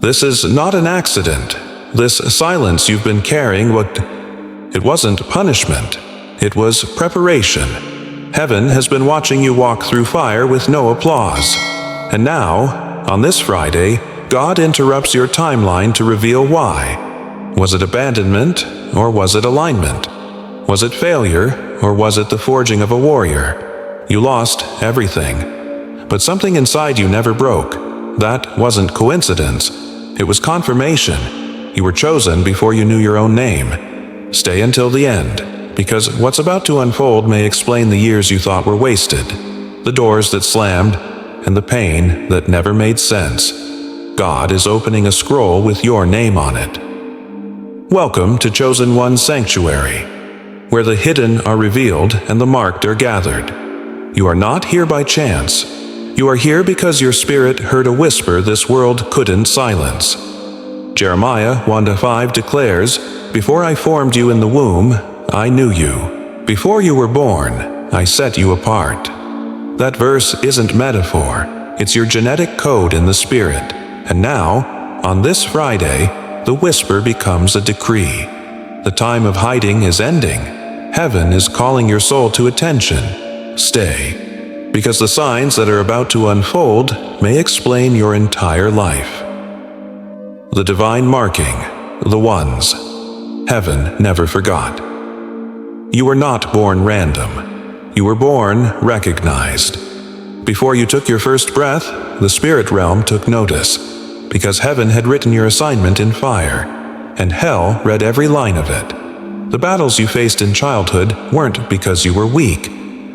This is not an accident. This silence you've been carrying, it wasn't punishment. It was preparation. Heaven has been watching you walk through fire with no applause. And now, on this Friday, God interrupts your timeline to reveal why. Was it abandonment, or was it alignment? Was it failure, or was it the forging of a warrior? You lost everything. But something inside you never broke. That wasn't coincidence. It was confirmation. You were chosen before you knew your own name. Stay until the end, because what's about to unfold may explain the years you thought were wasted, the doors that slammed, and the pain that never made sense. God is opening a scroll with your name on it. Welcome to Chosen One's Sanctuary, where the hidden are revealed and the marked are gathered. You are not here by chance. You are here because your spirit heard a whisper this world couldn't silence. Jeremiah 1:5 declares, "Before I formed you in the womb, I knew you. Before you were born, I set you apart." That verse isn't metaphor. It's your genetic code in the spirit. And now, on this Friday, the whisper becomes a decree. The time of hiding is ending. Heaven is calling your soul to attention. Stay, because the signs that are about to unfold may explain your entire life. The divine marking, the ones heaven never forgot. You were not born random. You were born recognized. Before you took your first breath, the spirit realm took notice, because heaven had written your assignment in fire, and hell read every line of it. The battles you faced in childhood weren't because you were weak.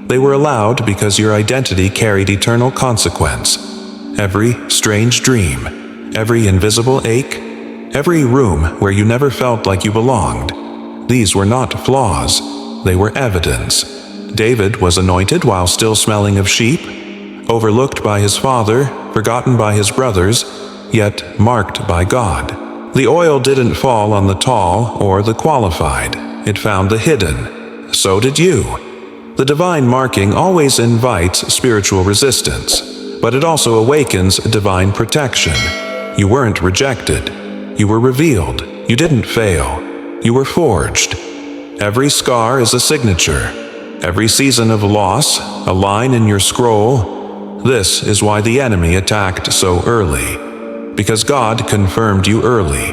They were allowed because your identity carried eternal consequence. Every strange dream, every invisible ache, every room where you never felt like you belonged. These were not flaws, they were evidence. David was anointed while still smelling of sheep, overlooked by his father, forgotten by his brothers, yet marked by God. The oil didn't fall on the tall or the qualified, it found the hidden. So did you. The divine marking always invites spiritual resistance, but it also awakens divine protection. You weren't rejected. You were revealed. You didn't fail. You were forged. Every scar is a signature. Every season of loss, a line in your scroll. This is why the enemy attacked so early. Because God confirmed you early.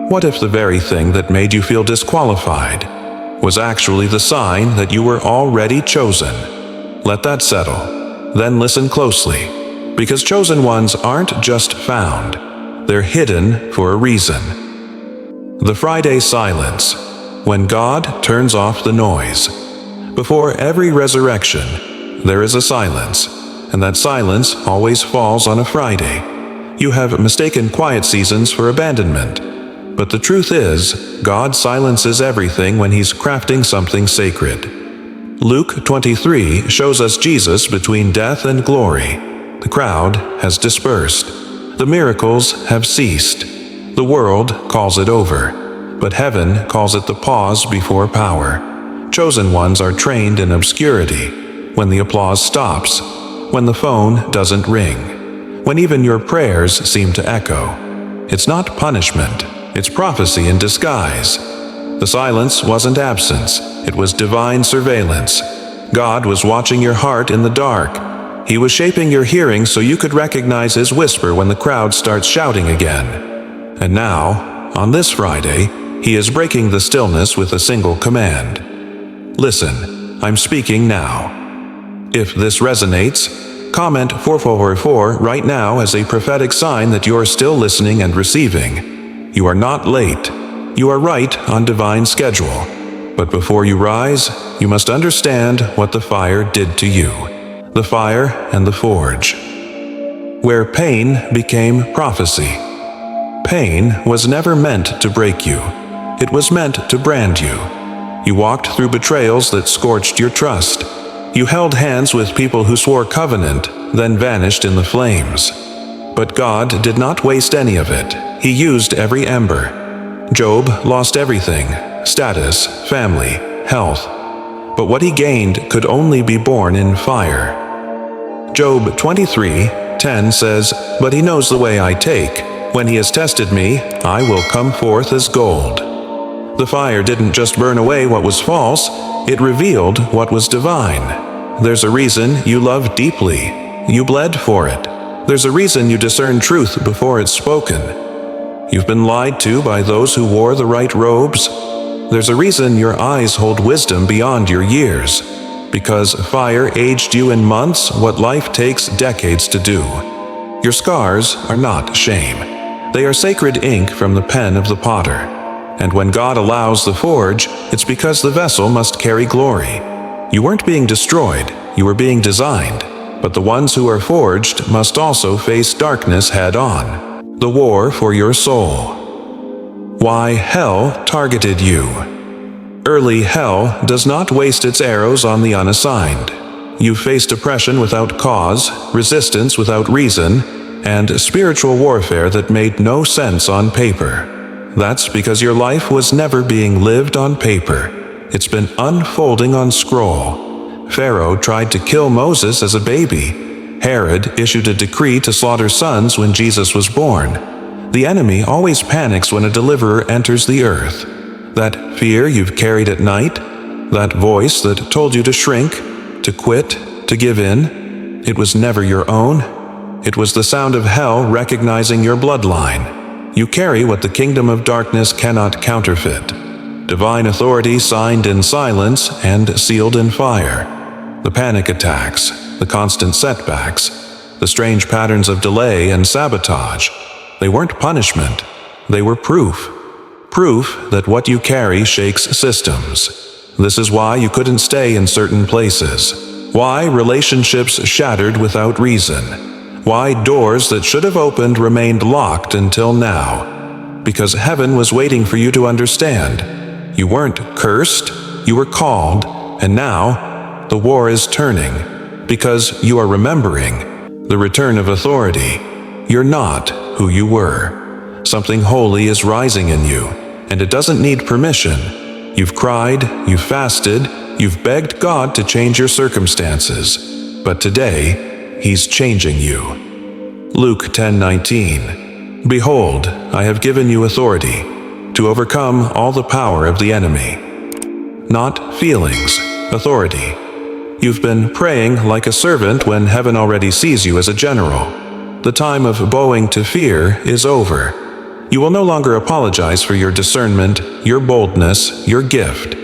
What if the very thing that made you feel disqualified was actually the sign that you were already chosen? Let that settle. Then listen closely, because chosen ones aren't just found. They're hidden for a reason. The Friday silence, when God turns off the noise. Before every resurrection, there is a silence, and that silence always falls on a Friday. You have mistaken quiet seasons for abandonment. But the truth is, God silences everything when He's crafting something sacred. Luke 23 shows us Jesus between death and glory. The crowd has dispersed. The miracles have ceased. The world calls it over. But heaven calls it the pause before power. Chosen ones are trained in obscurity. When the applause stops. When the phone doesn't ring. When even your prayers seem to echo. It's not punishment, it's prophecy in disguise. The silence wasn't absence, it was divine surveillance. God was watching your heart in the dark. He was shaping your hearing so you could recognize His whisper when the crowd starts shouting again. And now, on this Friday, He is breaking the stillness with a single command. Listen, I'm speaking now. If this resonates, comment 444 right now as a prophetic sign that you're still listening and receiving. You are not late. You are right on divine schedule. But before you rise, you must understand what the fire did to you. The fire and the forge. Where pain became prophecy. Pain was never meant to break you. It was meant to brand you. You walked through betrayals that scorched your trust. You held hands with people who swore covenant, then vanished in the flames. But God did not waste any of it. He used every ember. Job lost everything: status, family, health. But what he gained could only be born in fire. Job 23:10 says, "But he knows the way I take. When he has tested me, I will come forth as gold. The fire didn't just burn away what was false, it revealed what was divine. There's a reason you love deeply. You bled for it. There's a reason you discern truth before it's spoken. You've been lied to by those who wore the right robes. There's a reason your eyes hold wisdom beyond your years, because fire aged you in months what life takes decades to do. Your scars are not shame. They are sacred ink from the pen of the potter. And when God allows the forge, it's because the vessel must carry glory. You weren't being destroyed, you were being designed. But the ones who are forged must also face darkness head-on. The war for your soul. Why hell targeted you. Early hell does not waste its arrows on the unassigned. You faced oppression without cause, resistance without reason, and spiritual warfare that made no sense on paper. That's because your life was never being lived on paper. It's been unfolding on scroll. Pharaoh tried to kill Moses as a baby. Herod issued a decree to slaughter sons when Jesus was born. The enemy always panics when a deliverer enters the earth. That fear you've carried at night, that voice that told you to shrink, to quit, to give in, it was never your own. It was the sound of hell recognizing your bloodline. You carry what the kingdom of darkness cannot counterfeit. Divine authority signed in silence and sealed in fire. The panic attacks, the constant setbacks, the strange patterns of delay and sabotage, they weren't punishment, they were proof. Proof that what you carry shakes systems. This is why you couldn't stay in certain places. Why relationships shattered without reason. Why doors that should have opened remained locked until now. Because heaven was waiting for you to understand. You weren't cursed, you were called, and now the war is turning. Because you are remembering the return of authority. You're not who you were. Something holy is rising in you, and it doesn't need permission. You've cried, you've fasted, you've begged God to change your circumstances. But today, He's changing you. Luke 10:19. Behold, I have given you authority to overcome all the power of the enemy. Not feelings, authority. You've been praying like a servant when heaven already sees you as a general. The time of bowing to fear is over. You will no longer apologize for your discernment, your boldness, your gift,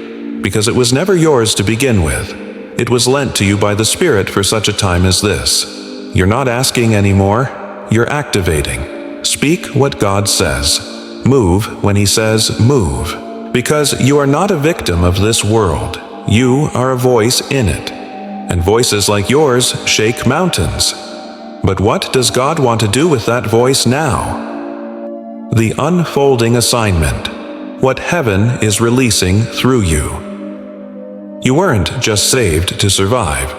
because it was never yours to begin with. It was lent to you by the Spirit for such a time as this. You're not asking anymore, you're activating. Speak what God says. Move when He says move. Because you are not a victim of this world. You are a voice in it. And voices like yours shake mountains. But what does God want to do with that voice now? The unfolding assignment. What heaven is releasing through you. You weren't just saved to survive.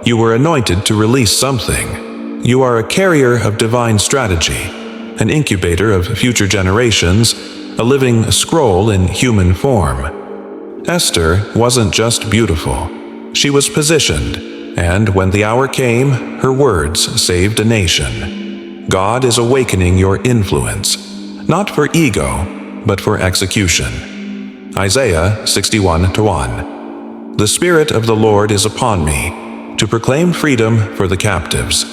You were anointed to release something. You are a carrier of divine strategy, an incubator of future generations, a living scroll in human form. Esther wasn't just beautiful. She was positioned, and when the hour came, her words saved a nation. God is awakening your influence, not for ego, but for execution. Isaiah 61:1. The Spirit of the Lord is upon me, to proclaim freedom for the captives.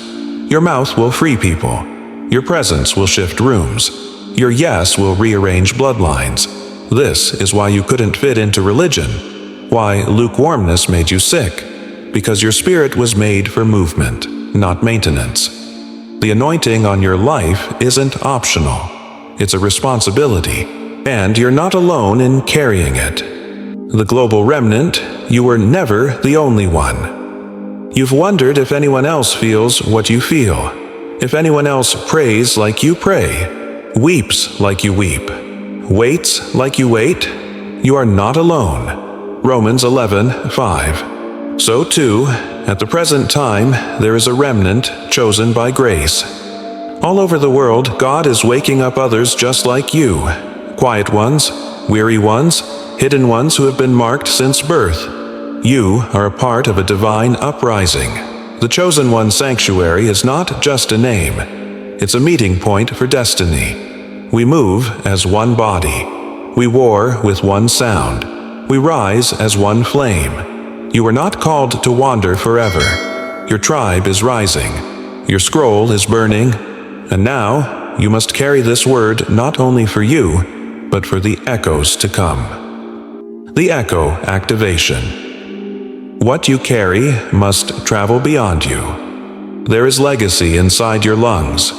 Your mouth will free people. Your presence will shift rooms. Your yes will rearrange bloodlines. This is why you couldn't fit into religion, why lukewarmness made you sick, because your spirit was made for movement, not maintenance. The anointing on your life isn't optional. It's a responsibility, and you're not alone in carrying it. The global remnant, you were never the only one. You've wondered if anyone else feels what you feel, if anyone else prays like you pray, weeps like you weep, waits like you wait. You are not alone. Romans 11:5. So too, at the present time, there is a remnant chosen by grace. All over the world, God is waking up others just like you. Quiet ones, weary ones, hidden ones who have been marked since birth. You are a part of a divine uprising. The Chosen One sanctuary is not just a name. It's a meeting point for destiny. We move as one body. We war with one sound. We rise as one flame. You are not called to wander forever. Your tribe is rising. Your scroll is burning. And now you must carry this word not only for you, but for the echoes to come. The echo activation. What you carry must travel beyond you. There is legacy inside your lungs.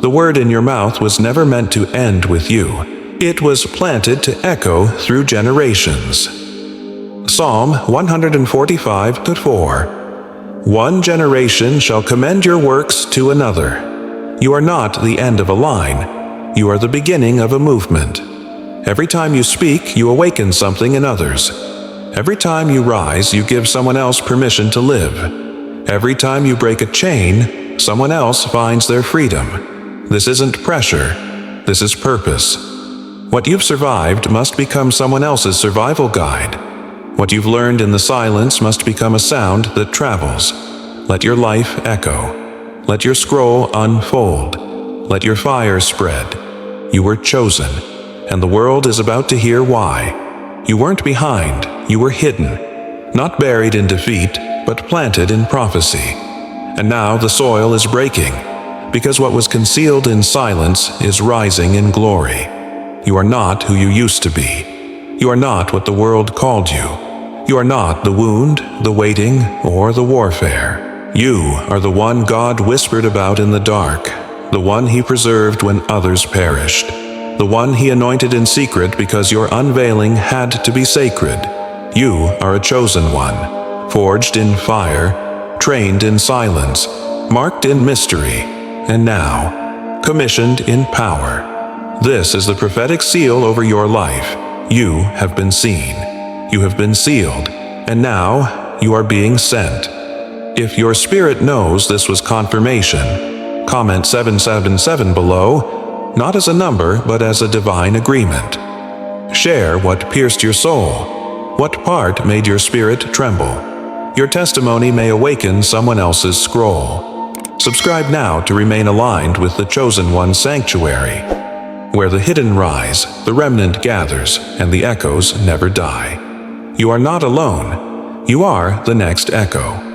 The word in your mouth was never meant to end with you. It was planted to echo through generations. Psalm 145:4. One generation shall commend your works to another. You are not the end of a line. You are the beginning of a movement. Every time you speak, you awaken something in others. Every time you rise, you give someone else permission to live. Every time you break a chain, someone else finds their freedom. This isn't pressure. This is purpose. What you've survived must become someone else's survival guide. What you've learned in the silence must become a sound that travels. Let your life echo. Let your scroll unfold. Let your fire spread. You were chosen, and the world is about to hear why. You weren't behind, you were hidden. Not buried in defeat, but planted in prophecy. And now the soil is breaking, because what was concealed in silence is rising in glory. You are not who you used to be. You are not what the world called you. You are not the wound, the waiting, or the warfare. You are the one God whispered about in the dark, the one He preserved when others perished, the one He anointed in secret because your unveiling had to be sacred. You are a chosen one, forged in fire, trained in silence, marked in mystery, and now commissioned in power. This is the prophetic seal over your life. You have been seen. You have been sealed. And now you are being sent. If your spirit knows this was confirmation, comment 777 below, not as a number, but as a divine agreement. Share what pierced your soul. What part made your spirit tremble? Your testimony may awaken someone else's scroll. Subscribe now to remain aligned with the Chosen One's sanctuary, where the hidden rise, the remnant gathers, and the echoes never die. You are not alone. You are the next echo.